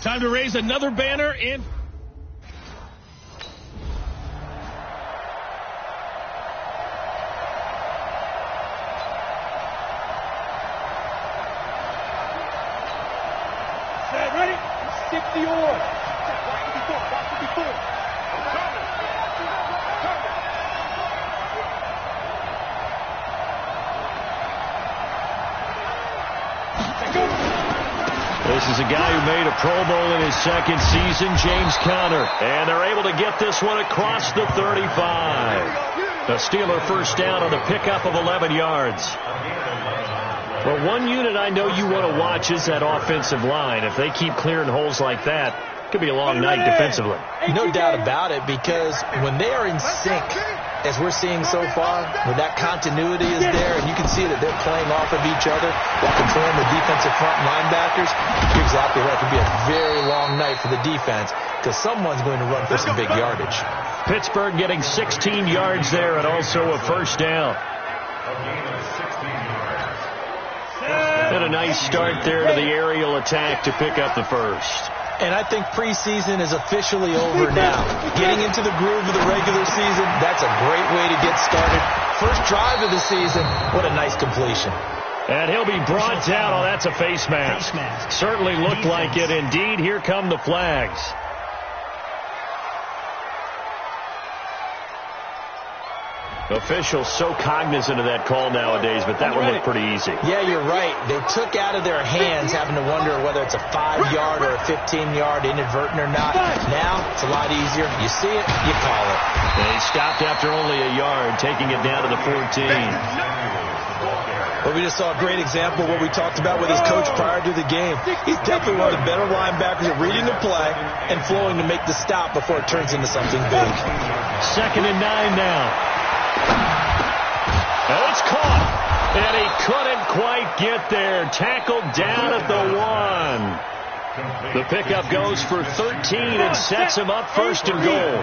Time to raise another banner in. Ready? Stick the oar. Watch it before. This is a guy who made a Pro Bowl in his second season, James Conner. And they're able to get this one across the 35. The Steeler first down on the pickup of 11 yards. Well, one unit I know you want to watch is that offensive line. If they keep clearing holes like that, it could be a long night defensively. No doubt about it, because when they are in sync, as we're seeing so far, when that continuity is there, and you can see that they're playing off of each other while controlling the defensive front linebackers, you're exactly right. It could be a very long night for the defense because someone's going to run for some big yardage. Pittsburgh getting 16 yards there and also a first down. And a nice start there to the aerial attack to pick up the first. And I think preseason is officially over now. Getting into the groove of the regular season, that's a great way to get started. First drive of the season, what a nice completion. And he'll be brought down. Oh, that's a face mask. Certainly looked like it. Indeed, here come the flags. Officials so cognizant of that call nowadays, but that one looked pretty easy. Yeah, you're right. They took out of their hands having to wonder whether it's a 5-yard or a 15-yard inadvertent or not. Now, it's a lot easier. You see it, you call it. They stopped after only a yard, taking it down to the 14. Well, we just saw a great example of what we talked about with his coach prior to the game. He's definitely one of the better linebackers at reading the play and flowing to make the stop before it turns into something big. 2nd and 9 now. Oh, it's caught, and he couldn't quite get there. Tackled down at the 1. The pickup goes for 13 and sets him up 1st and goal.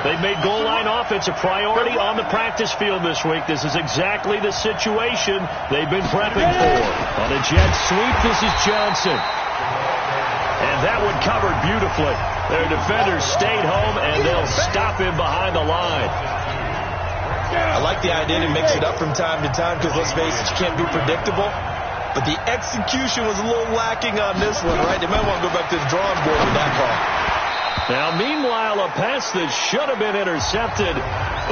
They've made goal line offense a priority on the practice field this week. This is exactly the situation they've been prepping for. On a jet sweep, this is Johnson. And that one covered beautifully. Their defenders stayed home, and they'll stop him behind the line. I like the idea to mix it up from time to time because, let's face it, you can't be predictable. But the execution was a little lacking on this one, right? They might want to go back to the drawing board with that call. Now, meanwhile, a pass that should have been intercepted,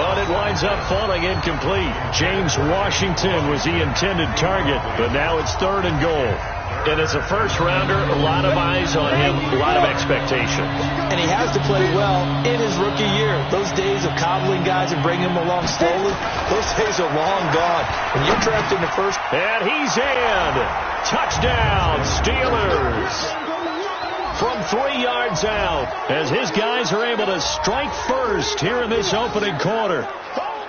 but it winds up falling incomplete. James Washington was the intended target, but now it's 3rd and goal. And as a first-rounder, a lot of eyes on him, a lot of expectation. And he has to play well in his rookie year. Those days of coddling guys and bringing them along slowly, those days are long gone. When you're drafted in the first... And he's in! Touchdown, Steelers! From 3 yards out, as his guys are able to strike first here in this opening quarter.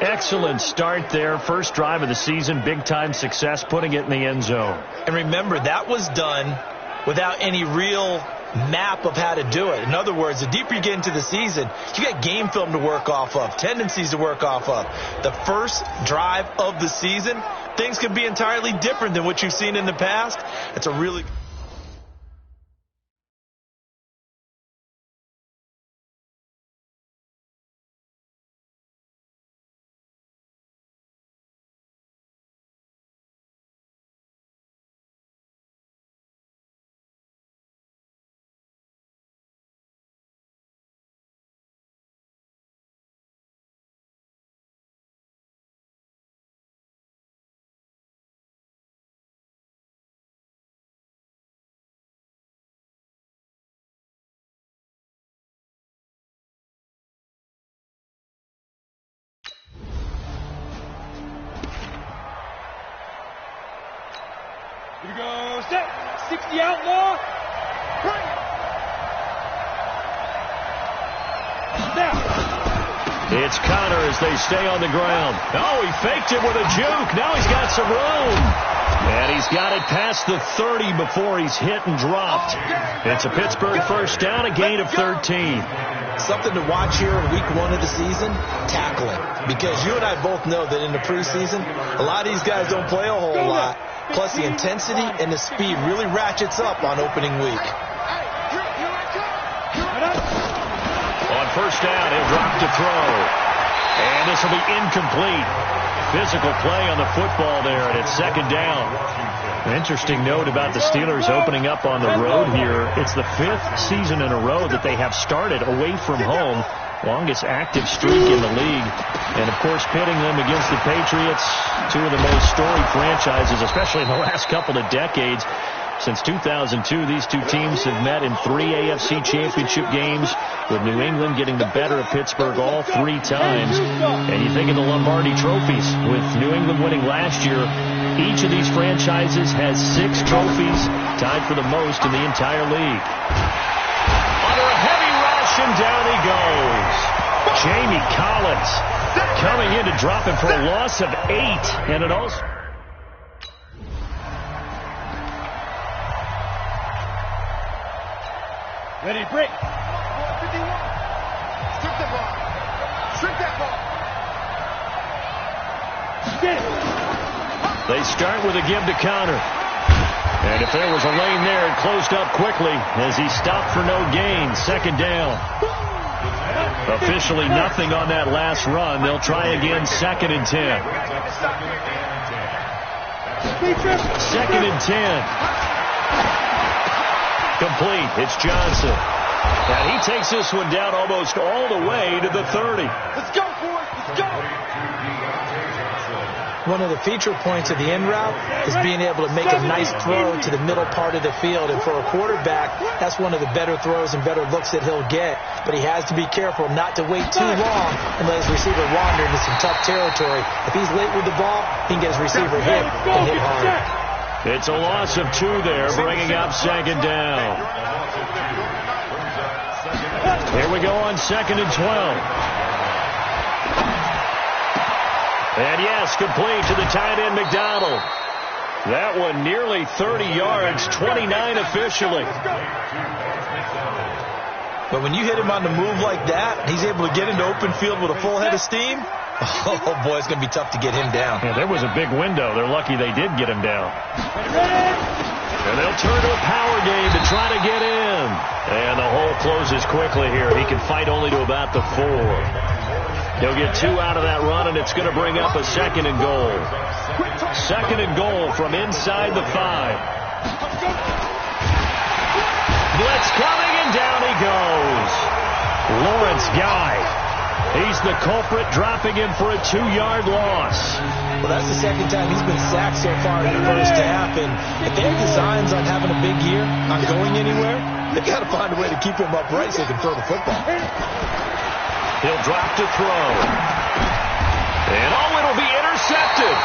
Excellent start there. First drive of the season. Big-time success, putting it in the end zone. And remember, that was done without any real map of how to do it. In other words, the deeper you get into the season, you got game film to work off of, tendencies to work off of. The first drive of the season, things can be entirely different than what you've seen in the past. It's a really... Here we go. Set. 60 outlaw. Right. Now. It's Conner as they stay on the ground. Oh, he faked it with a juke. Now he's got some room. And he's got it past the 30 before he's hit and dropped. It's a Pittsburgh first down, a gain of 13. Something to watch here in week 1 of the season, tackling. Because you and I both know that in the preseason, a lot of these guys don't play a whole lot. Plus, the intensity and the speed really ratchets up on opening week. first down. He'll drop to throw. And this will be incomplete. Physical play on the football there, and it's second down. An interesting note about the Steelers opening up on the road here. It's the 5th season in a row that they have started away from home. Longest active streak in the league. And, of course, pitting them against the Patriots, two of the most storied franchises, especially in the last couple of decades. Since 2002, these two teams have met in 3 AFC championship games, with New England getting the better of Pittsburgh all 3 times. And you think of the Lombardi trophies, with New England winning last year. Each of these franchises has 6 trophies, tied for the most in the entire league. Under a heavy rush, and down he goes. Jamie Collins coming in to drop him for a loss of 8. And it also... Ready, break. 51. Strip the ball. Strip that ball. Get it. They start with a give to Connor. And if there was a lane there, it closed up quickly as he stopped for no gain. Second down. Officially nothing on that last run. They'll try again, 2nd and 10. 2nd and 10. Complete. It's Johnson. And he takes this one down almost all the way to the 30. Let's go, boys. Let's go. One of the feature points of the end route is being able to make a nice throw to the middle part of the field. And for a quarterback, that's one of the better throws and better looks that he'll get. But he has to be careful not to wait too long and let his receiver wander into some tough territory. If he's late with the ball, he can get his receiver hit and hit hard. It's a loss of 2 there, bringing up 2nd down. Here we go on 2nd and 12. And yes, complete to the tight end, McDonald. That one nearly 30 yards, 29 officially. But when you hit him on the move like that, he's able to get into open field with a full head of steam. Oh, boy, it's going to be tough to get him down. Yeah, there was a big window. They're lucky they did get him down. And they'll turn to a power game to try to get in. And the hole closes quickly here. He can fight only to about the 4. He'll get 2 out of that run, and it's going to bring up a 2nd and goal. 2nd and goal from inside the 5. Blitz coming, and down he goes. Lawrence Guy. He's the culprit, dropping him for a 2-yard loss. Well, that's the 2nd time he's been sacked so far in the first half. And if they have designs on having a big year, not going anywhere, they've got to find a way to keep him upright so he can throw the football. He'll drop to throw. And it'll be intercepted.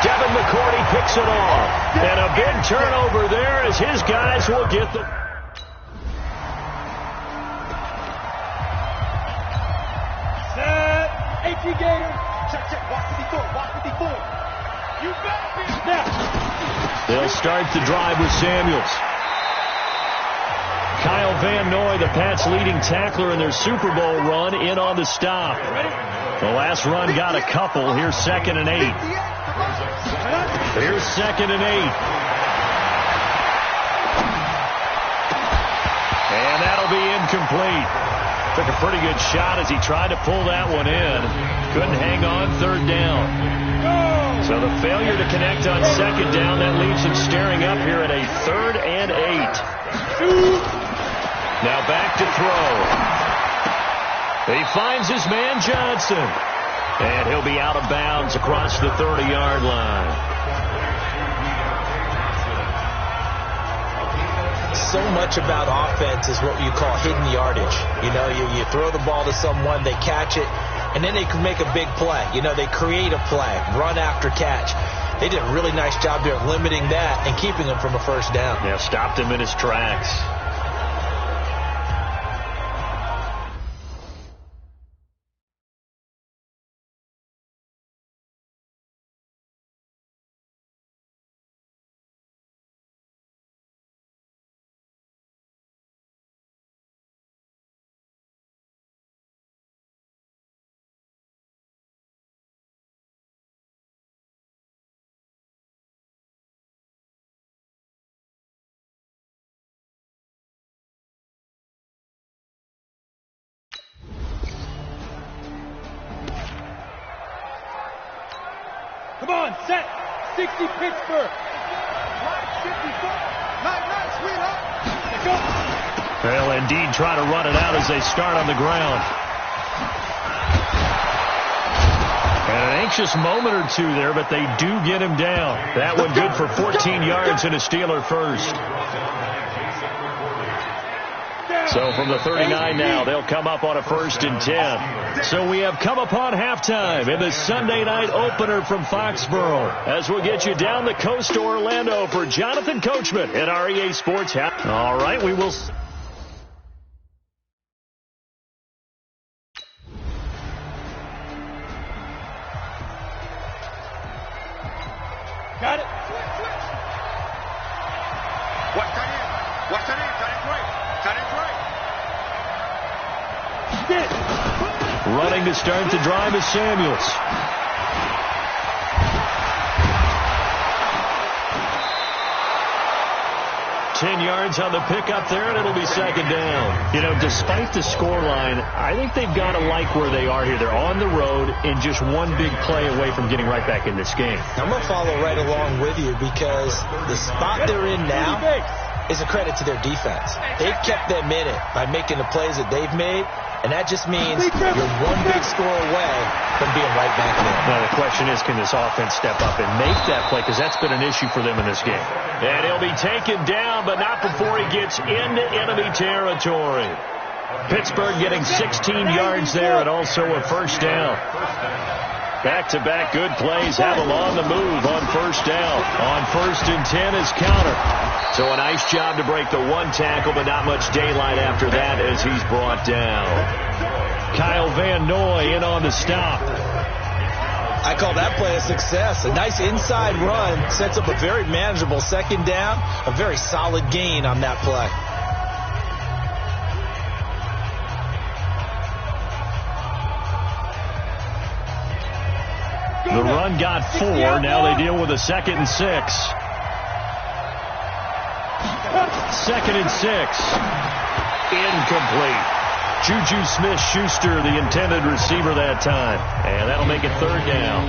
Devin McCourty picks it off. And a big turnover there as his guys will get the... Gator. Check, check. Watch 54. Watch 54. You better be now. They'll start the drive with Samuels. Kyle Van Noy, the Pats' leading tackler in their Super Bowl run, in on the stop. The last run got a couple. Here's 2nd and 8. Here's 2nd and 8. And that'll be incomplete. Took a pretty good shot as he tried to pull that one in. Couldn't hang on, 3rd down. So the failure to connect on 2nd down, that leaves him staring up here at a 3rd and 8. Now back to throw. He finds his man Johnson. And he'll be out of bounds across the 30-yard line. So much about offense is what you call hidden yardage. You know, you throw the ball to someone, they catch it, and then they can make a big play. You know, they create a play, run after catch. They did a really nice job there of limiting that and keeping him from a first down. Yeah, stopped him in his tracks. Come on, set. 60 Pittsburgh. Nice, sweetheart. Let's go. They'll indeed try to run it out as they start on the ground. And an anxious moment or two there, but they do get him down. That one good for 14 yards and a Steeler first. So from the 39 now, they'll come up on a 1st and 10. So we have come upon halftime in the Sunday night opener from Foxborough as we'll get you down the coast to Orlando for Jonathan Coachman at REA Sports. All right, we will... Got it. What's the name? Running to start the drive is Samuels. Ten yards on the pickup there, and it'll be 2nd down. You know, despite the scoreline, I think they've got to like where they are here. They're on the road and just one big play away from getting right back in this game. I'm going to follow right along with you because the spot they're in now is a credit to their defense. They've kept them in it by making the plays that they've made, and that just means you're one big score away from being right back in. Now, the question is, can this offense step up and make that play? Because that's been an issue for them in this game. And he'll be taken down, but not before he gets into enemy territory. Pittsburgh getting 16 yards there and also a 1st down. Back-to-back good plays have him on the move on 1st down. On 1st and 10 is counter. So a nice job to break the one tackle, but not much daylight after that as he's brought down. Kyle Van Noy in on the stop. I call that play a success. A nice inside run sets up a very manageable 2nd down. A very solid gain on that play. The run got 4. Now they deal with a 2nd and 6. 2nd and 6. Incomplete. Juju Smith-Schuster, the intended receiver that time. And that'll make it 3rd down.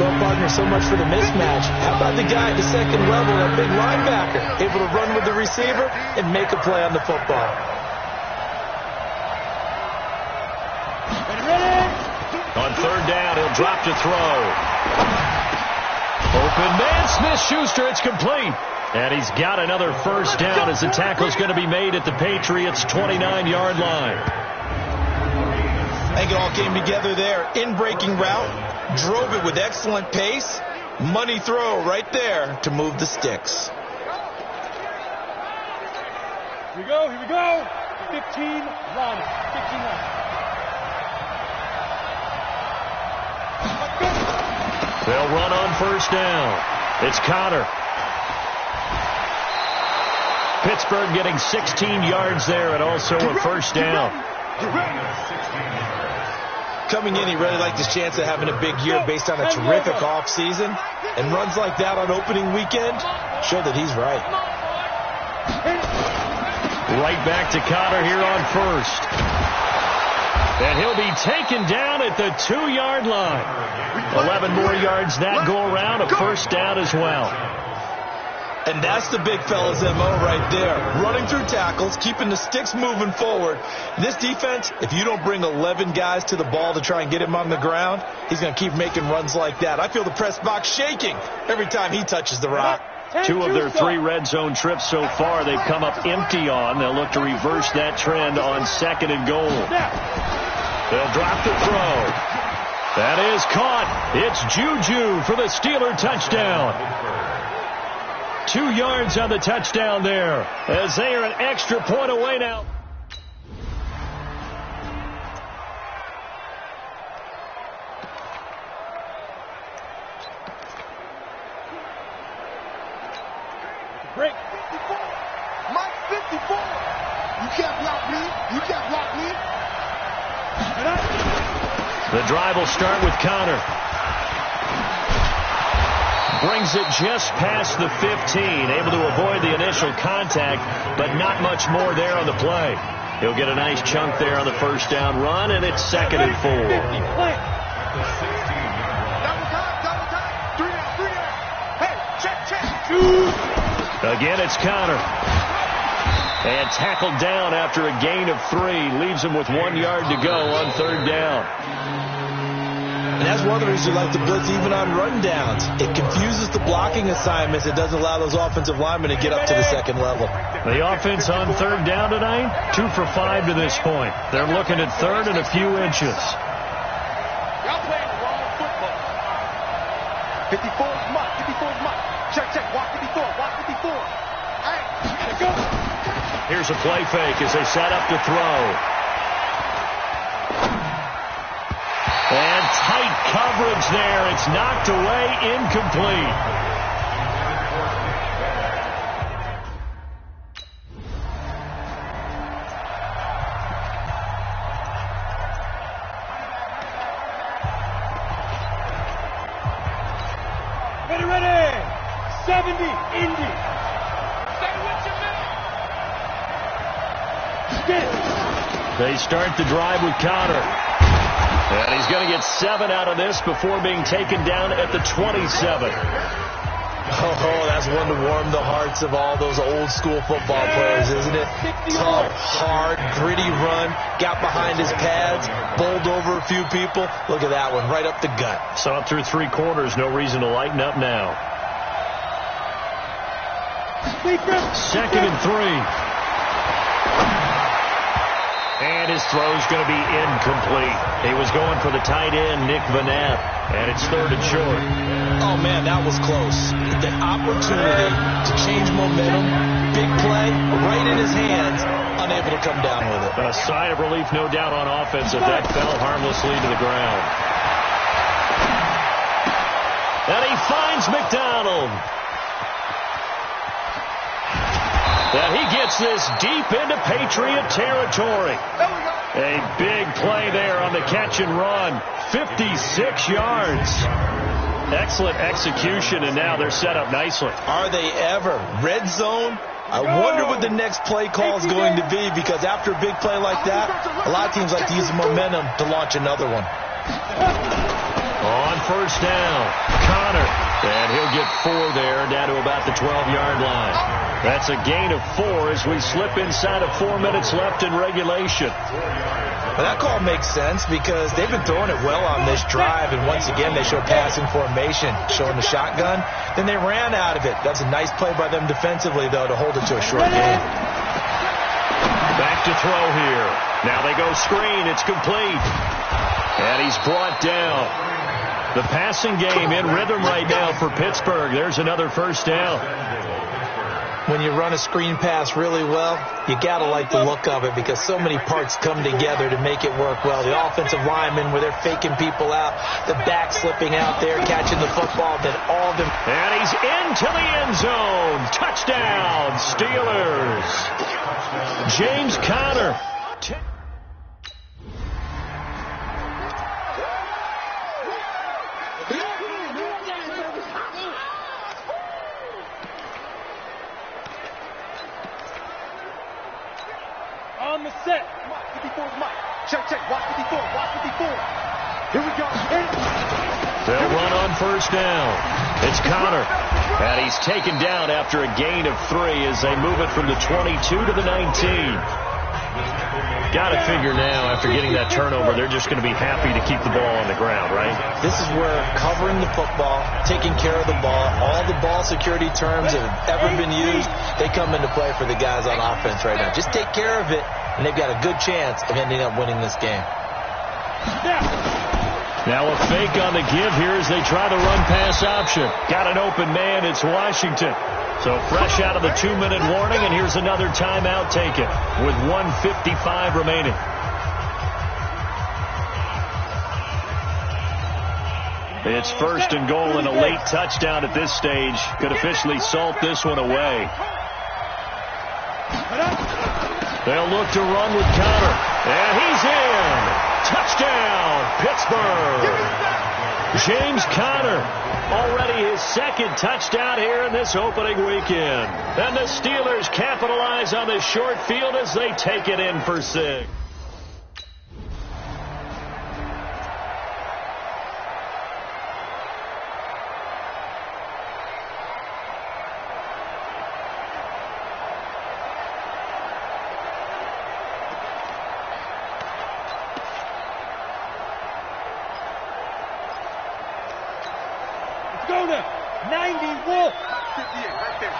Well, partner, so much for the mismatch. How about the guy at the 2nd level, that big linebacker, able to run with the receiver and make a play on the football? On 3rd down, he'll drop to throw. Open man, Smith-Schuster, it's complete. And he's got another 1st down as the tackle is going to be made at the Patriots' 29-yard line. I think it all came together there. In-breaking route, drove it with excellent pace. Money throw right there to move the sticks. Here we go. 15, run. 59. They'll run on 1st down. It's Connor. Pittsburgh getting 16 yards there and also a 1st down. Coming in, he really liked his chance of having a big year based on a terrific offseason. And runs like that on opening weekend show that he's right. Right back to Connor here on 1st. And he'll be taken down at the 2-yard line. 11 more yards that go around, a 1st down as well. And that's the big fella's MO right there. Running through tackles, keeping the sticks moving forward. This defense, if you don't bring 11 guys to the ball to try and get him on the ground, he's going to keep making runs like that. I feel the press box shaking every time he touches the rock. 2 of their 3 red zone trips so far they've come up empty on. They'll look to reverse that trend on 2nd and goal. They'll drop the throw. That is caught. It's Juju for the Steeler touchdown. 2 yards on the touchdown there as they are an extra point away now. Break. 54. Mike 54. You can't block me. You can't block me. The drive will start with Connor. Brings it just past the 15. Able to avoid the initial contact, but not much more there on the play. He'll get a nice chunk there on the 1st down run, and it's 2nd and 4. Again, it's Connor. And tackled down after a gain of 3. Leaves him with 1 yard to go on 3rd down. And that's one of the reasons you like to blitz even on rundowns. It confuses the blocking assignments. It doesn't allow those offensive linemen to get up to the second level. The offense on 3rd down tonight, 2 for 5 to this point. They're looking at 3rd and a few inches. Y'all playing the wrong football. 54 is Mike. 54 is Mike. Check, check. Watch 54. Watch 54. Hey, let's go. Here's a play fake as they set up to throw. And tight coverage there. It's knocked away, incomplete. Ready. 70, Indy. They start the drive with Connor. And he's going to get 7 out of this before being taken down at the 27. Oh, that's one to warm the hearts of all those old school football players, isn't it? Tough, hard, gritty run, got behind his pads, bowled over a few people. Look at that one, right up the gut. Saw it through 3 quarters, no reason to lighten up now. 2nd and 3. And his throw's going to be incomplete. He was going for the tight end, Nick Vanette, and it's 3rd and short. Oh, man, that was close. The opportunity to change momentum, big play, right in his hands, unable to come down with it. A sigh of relief, no doubt, on offense if that fell harmlessly to the ground. And he finds McDonald. And he gets this deep into Patriot territory. A big play there on the catch and run. 56 yards. Excellent execution, and now they're set up nicely. Are they ever? Red zone? I wonder what the next play call is going to be, because after a big play like that, a lot of teams like to use the momentum to launch another one. On 1st down, Connor. And he'll get 4 there, down to about the 12-yard line. That's a gain of 4 as we slip inside of 4 minutes left in regulation. Well, that call makes sense because they've been throwing it well on this drive, and once again they show passing formation, showing the shotgun. Then they ran out of it. That's a nice play by them defensively, though, to hold it to a short game. Back to throw here. Now they go screen. It's complete. And he's brought down. The passing game in rhythm right now for Pittsburgh. There's another 1st down. When you run a screen pass really well, you got to like the look of it because so many parts come together to make it work well. The offensive linemen, where they're faking people out, the back slipping out there, catching the football, then all of them. And he's into the end zone. Touchdown, Steelers. James Conner. On the set. Mike, 54 is Mike. Check, check. Watch 54. Watch 54. Here we go. They'll run on 1st down. It's Connor. And he's taken down after a gain of 3 as they move it from the 22 to the 19. Got to figure now, after getting that turnover, they're just going to be happy to keep the ball on the ground, right? This is where covering the football, taking care of the ball, all the ball security terms that have ever been used, they come into play for the guys on offense right now. Just take care of it, and they've got a good chance of ending up winning this game. Now a fake on the give here as they try the run-pass option. Got an open man. It's Washington. So fresh out of the 2-minute warning, and here's another timeout taken with 1:55 remaining. It's 1st and goal, and a late touchdown at this stage could officially salt this one away. They'll look to run with Connor, and he's in. Touchdown, Pittsburgh. James Conner, already his 2nd touchdown here in this opening weekend. And the Steelers capitalize on this short field as they take it in for 6. 91. 58, right there.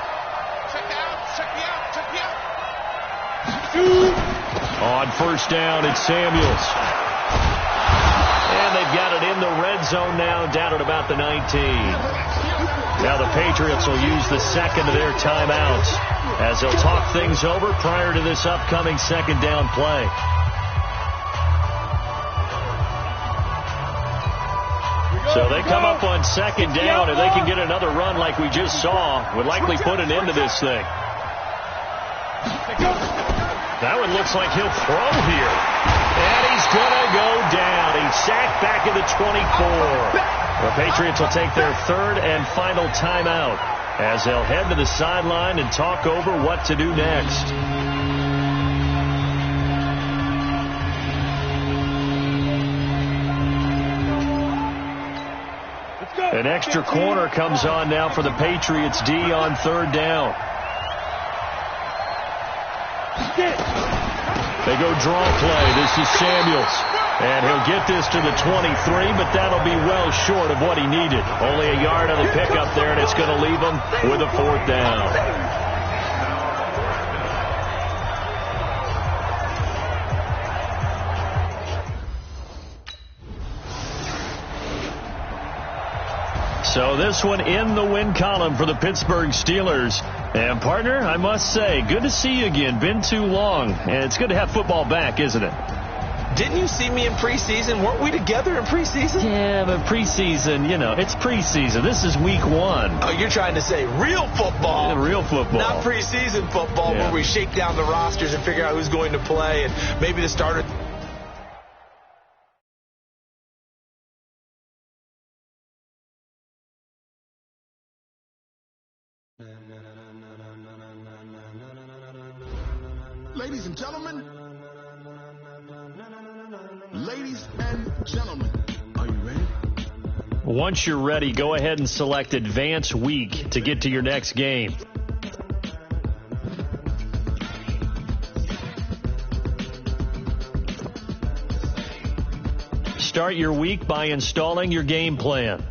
Check the out, check the out, check the out. On first down, it's Samuels. And they've got it in the red zone now, down at about the 19. Now the Patriots will use the second of their timeouts as they'll talk things over prior to this upcoming second down play. So they come up on second down, and they can get another run like we just saw. Would likely put an end to this thing. That one looks like he'll throw here. And he's going to go down. He's sacked back at the 24. The Patriots will take their third and final timeout as they'll head to the sideline and talk over what to do next. An extra corner comes on now for the Patriots D on third down. They go draw play. This is Samuels. And he'll get this to the 23, but that'll be well short of what he needed. Only a yard on the pickup there, and it's going to leave him with a fourth down. So this one in the win column for the Pittsburgh Steelers. And, partner, I must say, good to see you again. Been too long. And it's good to have football back, isn't it? Didn't you see me in preseason? Weren't we together in preseason? Yeah, but preseason, you know, it's preseason. This is week one. Oh, you're trying to say real football. Yeah, real football. Not preseason football where we shake down the rosters and figure out who's going to play and maybe the starter. Ladies and gentlemen, are you ready? Once you're ready, go ahead and select Advance Week to get to your next game. Start your week by installing your game plan.